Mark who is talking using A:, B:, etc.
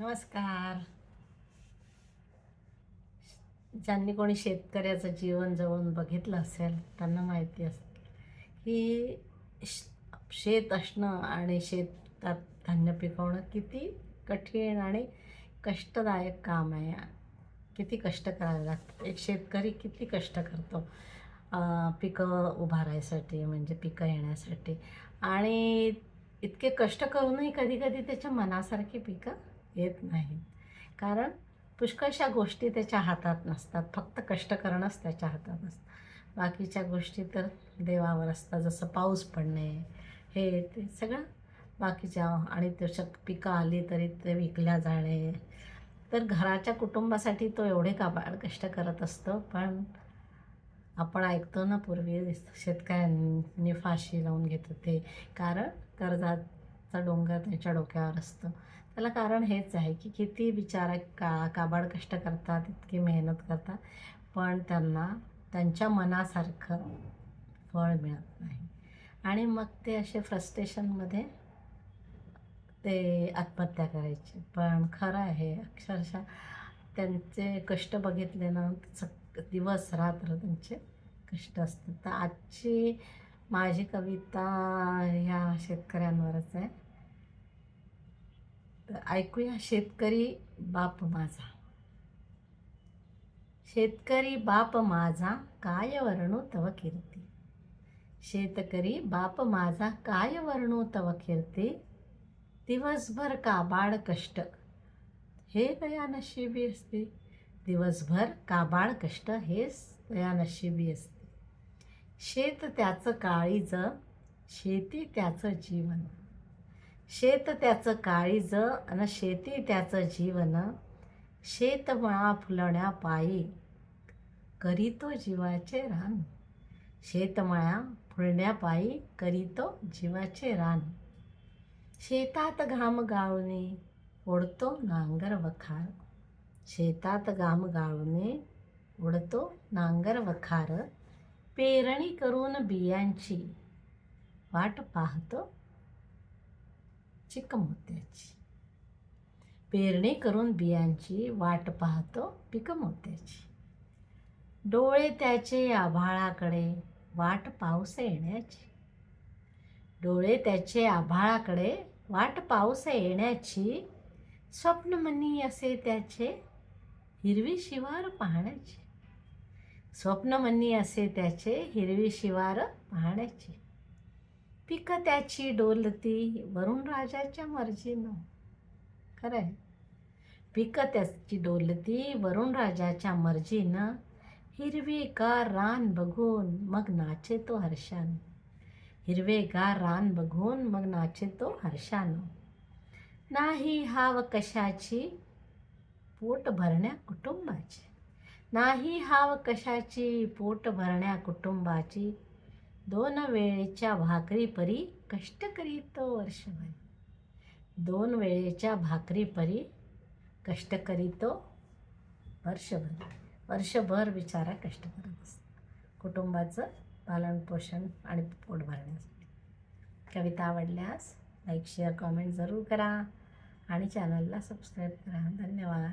A: नमस्कार. ज्यांनी कोणी शेतकऱ्याचं जीवन जवळून बघितलं असेल त्यांना माहिती असेल की शेत असणं आणि शेतात धान्य पिकवणं किती कठीण आणि कष्टदायक काम आहे. किती कष्ट करावे लागतात. एक शेतकरी किती कष्ट करतो पिकं उभारायसाठी, म्हणजे पिकं येण्यासाठी. आणि इतके कष्ट करूनही कधी कधी त्याच्या मनासारखी पिकं येत नाहीत. कारण पुष्कळशा गोष्टी त्याच्या हातात नसतात. फक्त कष्ट करणंच त्याच्या हातात असतं. बाकीच्या गोष्टी तर देवावर असतात. जसं पाऊस पडणे, हे ते सगळं बाकीच्या. आणि त्याच्या पिकं आली तरी ते विकल्या जाणे. तर घराच्या कुटुंबासाठी तो एवढे काबाड कष्ट करत असतो. पण आपण ऐकतो ना, पूर्वी शेतकऱ्यांनी फाशी लावून घेत होते. कारण कर्जाचा डोंगर त्यांच्या डोक्यावर असतो. त्याला कारण हेच आहे की किती बिचारा काबाड कष्ट करतात, इतकी मेहनत करतात, पण त्यांना त्यांच्या मनासारखं फळ मिळत नाही. आणि मग ते असे फ्रस्ट्रेशनमध्ये ते आत्महत्या करायचे. पण खरं आहे, अक्षरशः त्यांचे कष्ट बघितले ना, दिवस रात्र त्यांचे कष्ट असतात. तर आजची माझी कविता ह्या शेतकऱ्यांवरच आहे. तर ऐकूया. शेतकरी बाप माझा. शेतकरी बाप माझा, काय वर्णू तव कीर्ती. शेतकरी बाप माझा, काय वर्णू तव कीर्ती. दिवसभर काबाड कष्ट हे दया नशिबी असते. दिवसभर काबाड कष्ट हेच दया नशिबी असते. शेत त्याचं काळीज, शेती त्याचं जीवन. शेत त्याचं काळीज अन शेती त्याचं जीवन. शेतमळा फुलण्या पायी करीतो जीवाचे रान. शेतमळा फुलण्या पायी करीतो जीवाचे रान. शेतात घाम गाळूने ओढतो नांगर वखार. शेतात घाम गाळूने ओढतो नांगर वखार. पेरणी करून बियांची वाट पाहतो चिकमोत्याची. पेरणी करून बियांची वाट पाहतो पिकमोत्याची. डोळे त्याचे आभाळाकडे वाट पाऊस येण्याची. डोळे त्याचे आभाळाकडे वाट पाऊस येण्याची. स्वप्नमनी असे त्याचे हिरवी शिवार पाहण्याची. स्वप्नमनी असे त्याचे हिरवी शिवार पाहण्याची. पिक त्याची डोलती वरुण राजाच्या मर्जीनं. खरंय, पिक त्याची डोलती वरुण राजाच्या मर्जीनं. हिरवेगार रान बघून मग नाचे तो हर्षानं. हिरवेगार रान बघून मग नाचे तो हर्षानं. नाही हाव कशाची पोट भरण्या कुटुंबाची. नाही हाव कशाची पोट भरण्या कुटुंबाची. दोन वेळेच्या भाकरी परी कष्ट करीतो वर्षभर. दोन वेळेच्या भाकरी परी कष्ट करीतो वर्षभर. वर्षभर बिचारा कष्ट करत असतो कुटुंबाचं पालनपोषण आणि पोट भरण्यासाठी. कविता आवडल्यास लाईक, शेअर, कॉमेंट जरूर करा आणि चॅनलला सबस्क्राईब करा. धन्यवाद.